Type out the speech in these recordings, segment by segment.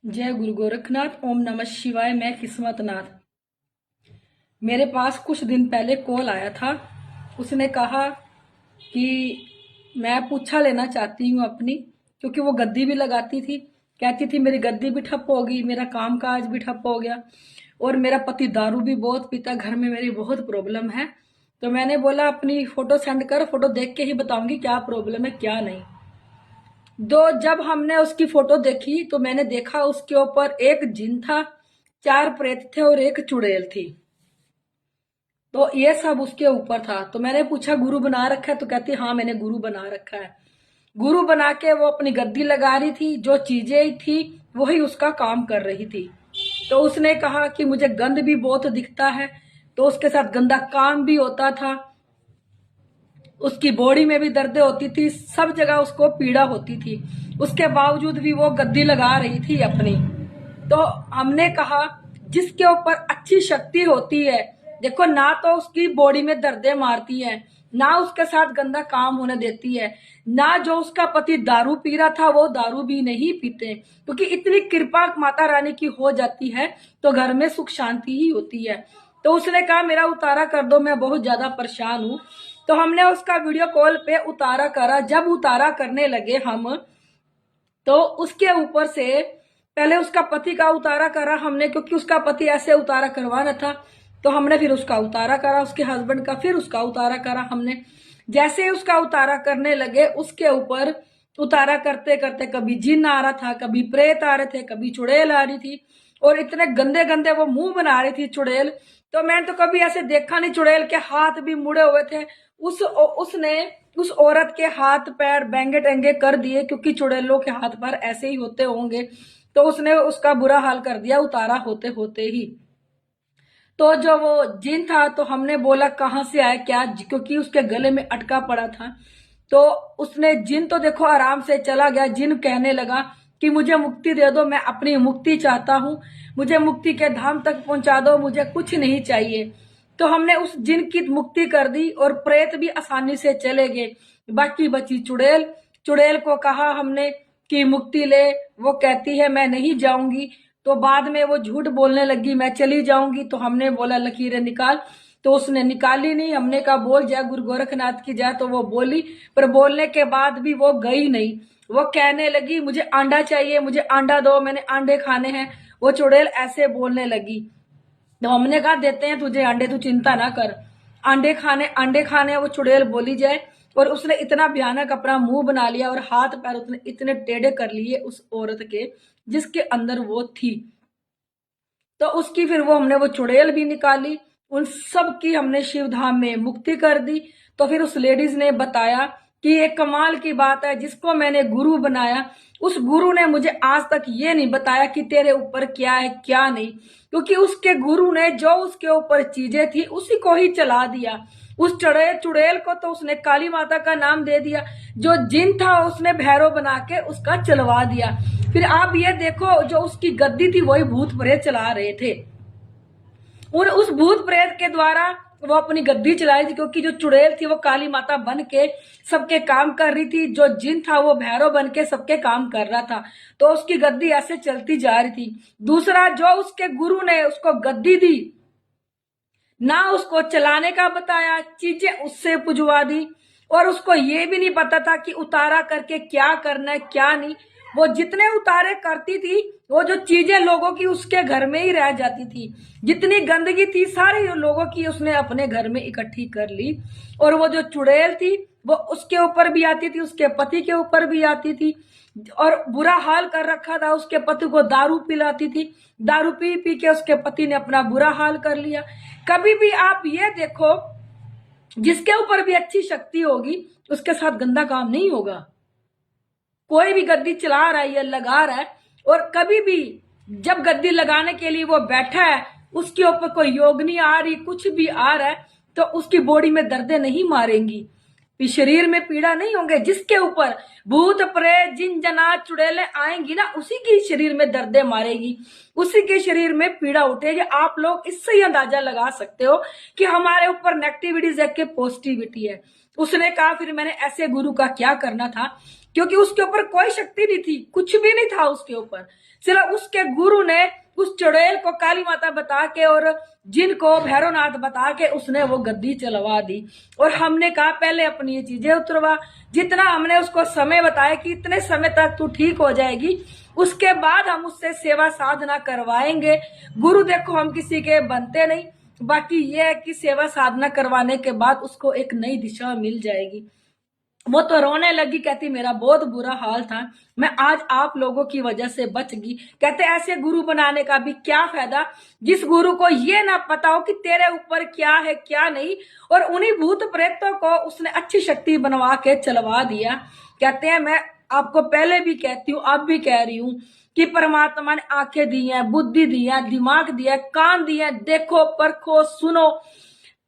जय गुरु गोरखनाथ। ओम नमः शिवाय। मैं किस्मत नाथ। मेरे पास कुछ दिन पहले कॉल आया था। उसने कहा कि मैं पूछा लेना चाहती हूँ अपनी, क्योंकि वो गद्दी भी लगाती थी। कहती थी मेरी गद्दी भी ठप हो गई, मेरा काम काज भी ठप हो गया और मेरा पति दारू भी बहुत पीता, घर में मेरी बहुत प्रॉब्लम है। तो मैंने बोला अपनी फोटो सेंड कर, फोटो देख के ही बताऊंगी क्या प्रॉब्लम है क्या नहीं। जब हमने उसकी फोटो देखी तो मैंने देखा उसके ऊपर एक जिन था, 4 प्रेत थे और एक चुड़ैल थी। तो ये सब उसके ऊपर था। तो मैंने पूछा गुरु बना रखा है? तो कहती हाँ मैंने गुरु बना रखा है। गुरु बना के वो अपनी गद्दी लगा रही थी, जो चीजें थी वही उसका काम कर रही थी। तो उसने कहा कि मुझे गंद भी बहुत दिखता है, तो उसके साथ गंदा काम भी होता था। उसकी बॉडी में भी दर्द होती थी, सब जगह उसको पीड़ा होती थी। उसके बावजूद भी वो गद्दी लगा रही थी अपनी। तो हमने कहा जिसके ऊपर अच्छी शक्ति होती है, देखो ना तो उसकी बॉडी में दर्दें मारती है, ना उसके साथ गंदा काम होने देती है, ना जो उसका पति दारू पी रहा था वो दारू भी नहीं पीते, क्योंकि इतनी कृपा माता रानी की हो जाती है तो घर में सुख शांति ही होती है। तो उसने कहा मेरा उतारा कर दो, मैं बहुत ज्यादा परेशान हूं। तो हमने उसका वीडियो कॉल पे उतारा करा। जब उतारा करने लगे हम, तो उसके ऊपर से पहले उसका पति का उतारा करा हमने, क्योंकि उसका पति ऐसे उतारा करवाना था। तो हमने फिर उसका उतारा करा, उसके हस्बैंड का, फिर उसका उतारा करा हमने। जैसे ही उसका उतारा करने लगे, उसके ऊपर उतारा करते करते कभी जिन आ रहा था, कभी प्रेत आ रहे थे, कभी चुड़ैल आ रही थी, और इतने गंदे गंदे वो मुंह बना रही थी चुड़ैल। तो मैंने तो कभी ऐसे देखा नहीं, चुड़ैल के हाथ भी मुड़े हुए थे। उसने उस औरत के हाथ पैर बेंगे टेंगे कर दिए, क्योंकि चुड़ैलों के हाथ पैर ऐसे ही होते होंगे। तो उसने उसका बुरा हाल कर दिया उतारा होते होते ही। तो जो वो जिन था, तो हमने बोला कहाँ से आया क्या, क्योंकि उसके गले में अटका पड़ा था। तो उसने जिन तो देखो आराम से चला गया। जिन कहने लगा कि मुझे मुक्ति दे दो, मैं अपनी मुक्ति चाहता हूँ, मुझे मुक्ति के धाम तक पहुंचा दो, मुझे कुछ नहीं चाहिए। तो हमने उस जिन की मुक्ति कर दी और प्रेत भी आसानी से चले गए। बाकी बची चुड़ैल। चुड़ैल को कहा हमने कि मुक्ति ले, वो कहती है मैं नहीं जाऊंगी। तो बाद में वो झूठ बोलने लगी मैं चली जाऊंगी। तो हमने बोला लकीरें निकाल, तो उसने निकाली नहीं। हमने कहा बोल जय गुरु गोरखनाथ की जय, तो वो बोली, पर बोलने के बाद भी वो गई नहीं। वो कहने लगी मुझे अंडा चाहिए, मुझे अंडा दो, मैंने अंडे खाने हैं। वो चुड़ैल ऐसे बोलने लगी। तो हमने कहा देते हैं तुझे अंडे, तू चिंता ना कर, अंडे खाने वो चुड़ैल बोली जाए। और उसने इतना भयानक अपना मुंह बना लिया और हाथ पैर उसने इतने टेढ़े कर लिए उस औरत के जिसके अंदर वो थी। तो उसकी फिर वो हमने वो चुड़ैल भी निकाली, उन सब की हमने शिव धाम में मुक्ति कर दी। तो फिर उस लेडीज ने बताया कि ये कमाल की बात है, जिसको मैंने गुरु बनाया उस गुरु ने मुझे आज तक ये नहीं बताया कि तेरे ऊपर क्या है क्या नहीं, क्योंकि उसके गुरु ने जो उसके ऊपर चीजें थी उसी को ही चला दिया। उस चुड़ैल को तो उसने काली माता का नाम दे दिया, जो जिन था उसने भैरव बना के उसका चलवा दिया। फिर आप ये देखो जो उसकी गद्दी थी वही भूत प्रेत चला रहे थे, और उस भूत प्रेत के द्वारा वो अपनी गद्दी चलाई थी, क्योंकि जो चुड़ैल थी वो काली माता बन के सबके काम कर रही थी, जो जिन था वो भैरव बन के सबके काम कर रहा था। तो उसकी गद्दी ऐसे चलती जा रही थी। दूसरा, जो उसके गुरु ने उसको गद्दी दी, ना उसको चलाने का बताया, चीजें उससे पुजवा दी, और उसको ये भी नहीं पता था कि उतारा करके क्या करना है क्या नहीं। वो जितने उतारे करती थी, वो जो चीजें लोगों की उसके घर में ही रह जाती थी। जितनी गंदगी थी सारी लोगों की उसने अपने घर में इकट्ठी कर ली। और वो जो चुड़ैल थी वो उसके ऊपर भी आती थी, उसके पति के ऊपर भी आती थी, और बुरा हाल कर रखा था। उसके पति को दारू पिलाती थी, दारू पी पी के उसके पति ने अपना बुरा हाल कर लिया। कभी भी आप ये देखो, जिसके ऊपर भी अच्छी शक्ति होगी उसके साथ गंदा काम नहीं होगा। कोई भी गद्दी चला रहा है या लगा रहा है, और कभी भी जब गद्दी लगाने के लिए वो बैठा है, उसके ऊपर कोई योगनी आ रही, कुछ भी आ रहा है, तो उसकी बॉडी में दर्दें नहीं मारेंगी, शरीर में पीड़ा नहीं होंगे। जिसके ऊपर भूत प्रेत जिन जनात चुड़ैलें आएंगी ना, उसी की शरीर में दर्दें मारेगी, उसी के शरीर में पीड़ा उठेगी। आप लोग इससे ही अंदाजा लगा सकते हो कि हमारे ऊपर नेगेटिविटी है कि पॉजिटिविटी है। उसने कहा फिर मैंने ऐसे गुरु का क्या करना था, क्योंकि उसके ऊपर कोई शक्ति नहीं थी, कुछ भी नहीं था उसके ऊपर। सिर्फ उसके गुरु ने उस चुड़ैल को काली माता बता के और जिन को भैरवनाथ बता के उसने वो गद्दी चलवा दी। और हमने कहा पहले अपनी ये चीजें उतरवा, जितना हमने उसको समय बताया कि इतने समय तक तू ठीक हो जाएगी, उसके बाद हम उससे सेवा साधना करवाएंगे। गुरु देखो हम किसी के बनते नहीं, बाकी ये है कि सेवा साधना करवाने के बाद उसको एक नई दिशा मिल जाएगी। वो तो रोने लगी, कहती मेरा बहुत बुरा हाल था, मैं आज आप लोगों की वजह से बच गई। कहते ऐसे गुरु बनाने का भी क्या फायदा जिस गुरु को ये ना पता हो कि तेरे ऊपर क्या है क्या नहीं। और उन्हीं भूत प्रेतों को उसने अच्छी शक्ति बनवा के चलवा दिया। कहते हैं मैं आपको पहले भी कहती हूँ, अब भी कह रही हूँ कि परमात्मा ने आंखें दी हैं, बुद्धि दी है, दिमाग दिया, कान दिए, देखो परखो सुनो,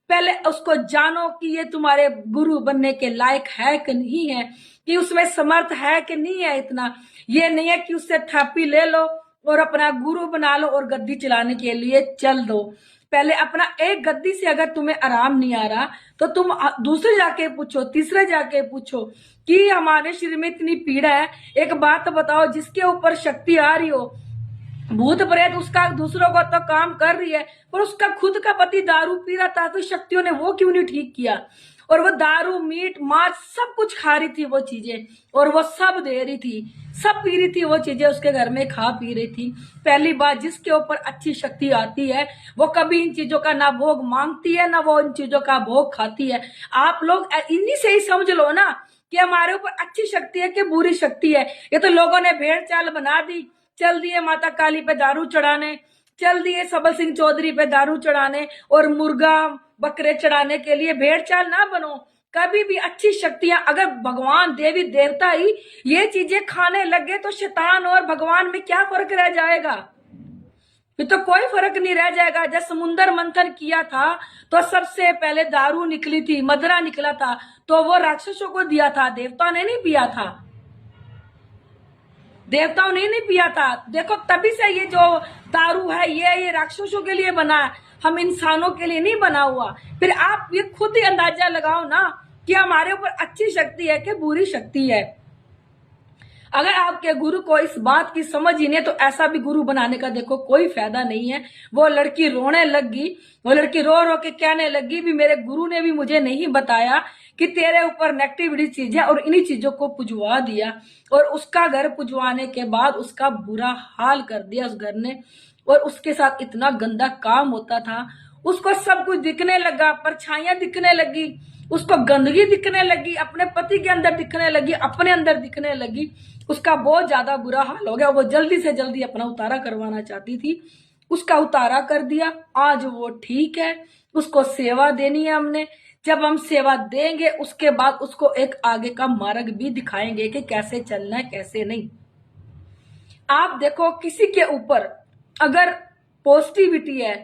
पहले उसको जानो कि ये तुम्हारे गुरु बनने के लायक है कि नहीं है, कि उसमें समर्थ है कि नहीं है। इतना ये नहीं है कि उससे थापी ले लो और अपना गुरु बना लो और गद्दी चलाने के लिए चल दो। पहले अपना एक गद्दी से अगर तुम्हें आराम नहीं आ रहा तो तुम दूसरे जाके पूछो, तीसरे जाके पूछो कि हमारे शरीर में इतनी पीड़ा है, एक बात बताओ जिसके ऊपर शक्ति आ रही हो, भूत प्रेत उसका दूसरों को तो काम कर रही है, पर उसका खुद का पति दारू पी रहा था तो शक्तियों ने वो क्यों नहीं ठीक किया। और वो दारू मीट मांस सब कुछ खा रही थी वो चीजें, और वो सब दे रही थी, सब पी रही थी वो चीजें, उसके घर में खा पी रही थी। पहली बात जिसके ऊपर अच्छी शक्ति आती है वो कभी इन चीजों का ना भोग मांगती है ना वो इन चीजों का भोग खाती है। आप लोग इन्हीं से ही समझ लो ना कि हमारे ऊपर अच्छी शक्ति है कि बुरी शक्ति है। ये तो लोगों ने भेड़ चाल बना दी, चल दिए माता काली पे दारू चढ़ाने, चल दिए सबल सिंह चौधरी पे दारू चढ़ाने और मुर्गा बकरे चढ़ाने के लिए। भेड़ चाल ना बनो कभी भी। अच्छी शक्तियां अगर भगवान देवी देवता ही ये चीजें खाने लगे तो शैतान और भगवान में क्या फर्क रह जाएगा? फिर तो कोई फर्क नहीं रह जाएगा। जब समुद्र मंथन किया था तो सबसे पहले दारू निकली थी, मदरा निकला था, तो वो राक्षसों को दिया था, देवताओं ने नहीं पिया था, देवताओं ने नहीं पिया था। देखो तभी से ये जो दारू है ये राक्षसों के लिए बना है, हम इंसानों के लिए नहीं बना हुआ। फिर आप ये खुद ही अंदाजा लगाओ ना कि हमारे ऊपर अच्छी शक्ति है कि बुरी शक्ति है। अगर आपके गुरु को इस बात की समझ ही नहीं तो ऐसा भी गुरु बनाने का देखो कोई फायदा नहीं है। वो लड़की रोने लगी, वो लड़की रो रो के कहने लगी भी मेरे गुरु ने भी मुझे नहीं बताया कि तेरे ऊपर नेगेटिविटी चीज है, और इन्हीं चीजों को पुजवा दिया। और उसका घर पुजवाने के बाद उसका बुरा हाल कर दिया उस घर ने, और उसके साथ इतना गंदा काम होता था। उसको सब कुछ दिखने लगा, परछाइयां दिखने लगी, उसको गंदगी दिखने लगी, अपने पति के अंदर दिखने लगी, अपने अंदर दिखने लगी। उसका बहुत ज्यादा बुरा हाल हो गया। वो जल्दी से जल्दी अपना उतारा करवाना चाहती थी, उसका उतारा कर दिया। आज वो ठीक है, उसको सेवा देनी है हमने। जब हम सेवा देंगे उसके बाद उसको एक आगे का मार्ग भी दिखाएंगे कि कैसे चलना है कैसे नहीं। आप देखो किसी के ऊपर अगर पॉजिटिविटी है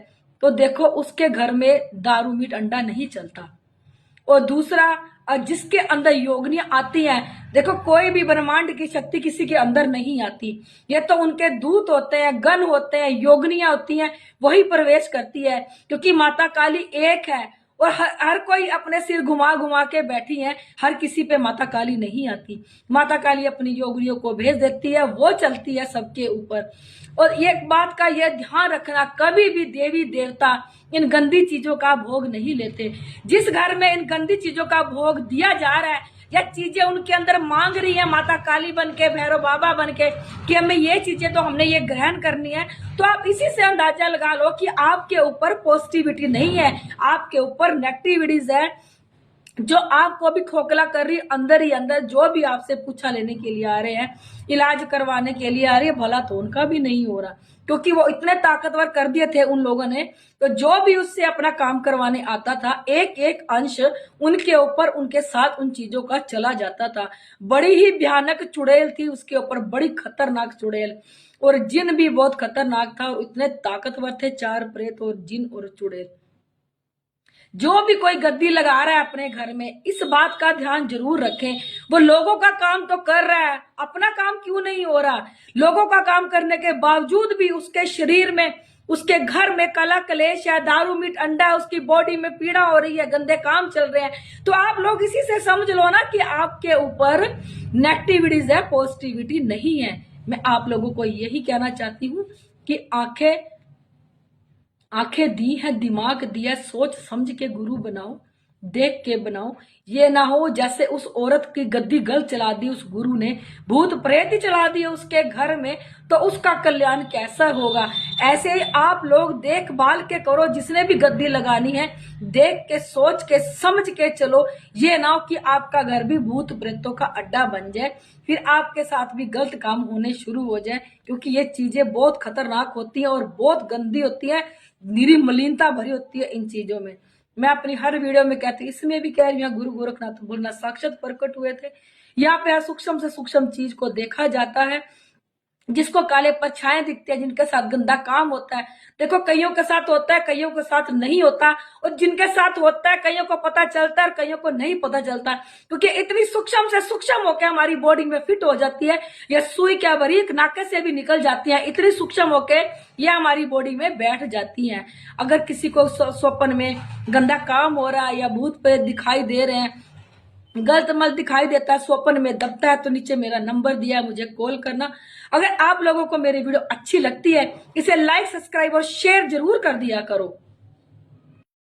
तो देखो उसके घर में दारू मीट अंडा नहीं चलता। और दूसरा जिसके अंदर योगनियां आती हैं, देखो कोई भी ब्रह्मांड की शक्ति किसी के अंदर नहीं आती, ये तो उनके दूत होते हैं, गण होते हैं, योगनियां होती हैं, वही प्रवेश करती है। क्योंकि माता काली एक है और हर कोई अपने सिर घुमा घुमा के बैठी है, हर किसी पे माता काली नहीं आती। माता काली अपनी योगिनियों को भेज देती है, वो चलती है सबके ऊपर। और एक बात का यह ध्यान रखना, कभी भी देवी देवता इन गंदी चीजों का भोग नहीं लेते। जिस घर में इन गंदी चीजों का भोग दिया जा रहा है या चीजें उनके अंदर मांग रही है माता काली बन के, भैरव बाबा बन के कि हमें ये चीजें तो हमने ये ग्रहण करनी है, तो आप इसी से अंदाजा लगा लो कि आपके ऊपर पॉजिटिविटी नहीं है, आपके ऊपर नेगेटिविटीज है जो आपको भी खोखला कर रही अंदर ही अंदर। जो भी आपसे पूछा लेने के लिए आ रहे हैं, इलाज करवाने के लिए आ रही है, भला तो उनका भी नहीं हो रहा, क्योंकि वो इतने ताकतवर कर दिए थे उन लोगों ने। तो जो भी उससे अपना काम करवाने आता था, एक एक अंश उनके ऊपर उनके साथ उन चीजों का चला जाता था। बड़ी ही भयानक चुड़ैल थी उसके ऊपर, बड़ी खतरनाक चुड़ैल। और जिन भी बहुत खतरनाक था, और इतने ताकतवर थे, 4 प्रेत और जिन और चुड़ैल। जो भी कोई गद्दी लगा रहा है अपने घर में, इस बात का ध्यान जरूर रखें, वो लोगों का काम तो कर रहा है, अपना काम क्यों नहीं हो रहा। लोगों का काम करने के बावजूद भी उसके शरीर में उसके घर में कला कलेश है, दारू मीट अंडा है, उसकी बॉडी में पीड़ा हो रही है, गंदे काम चल रहे हैं, तो आप लोग इसी से समझ लो ना कि आपके ऊपर नेगेटिविटीज है, पॉजिटिविटी नहीं है। मैं आप लोगों को यही कहना चाहती हूँ कि आंखें दी है, दिमाग दिया, सोच समझ के गुरु बनाओ, देख के बनाओ। ये ना हो जैसे उस औरत की गद्दी गल चला दी उस गुरु ने, भूत प्रेत ही चला दिए उसके घर में, तो उसका कल्याण कैसा होगा। ऐसे ही आप लोग देखभाल के करो, जिसने भी गद्दी लगानी है देख के सोच के समझ के चलो। ये ना हो कि आपका घर भी भूत प्रेतों का अड्डा बन जाए, फिर आपके साथ भी गलत काम होने शुरू हो जाए, क्योंकि ये चीजें बहुत खतरनाक होती हैं और बहुत गंदी होती है, निरी मलिनता भरी होती है इन चीजों में। मैं अपनी हर वीडियो में कहती हूँ, इसमें भी कह रही हूँ, गुरु गोरखनाथ बोलना साक्षात प्रकट हुए थे। यहाँ पे सूक्ष्म से सूक्ष्म चीज को देखा जाता है, जिसको काले परछाएं दिखते हैं, जिनके साथ गंदा काम होता है। देखो कईयों के साथ होता है, कईयों के साथ नहीं होता, और जिनके साथ होता है कईयों को पता चलता है और कईयों को नहीं पता चलता, क्योंकि इतनी सूक्ष्म से सूक्ष्म होकर हमारी बॉडी में फिट हो जाती है। या सुई क्या बारीक नाके से भी निकल जाती है, इतनी सूक्ष्म होके ये हमारी बॉडी में बैठ जाती हैं। अगर किसी को स्वप्न में गंदा काम हो रहा है या भूत प्रेत दिखाई दे रहे हैं, गलत मल दिखाई देता है, स्वप्न में दबता है, तो नीचे मेरा नंबर दिया है, मुझे कॉल करना। अगर आप लोगों को मेरी वीडियो अच्छी लगती है, इसे लाइक, सब्सक्राइब और शेयर जरूर कर दिया करो।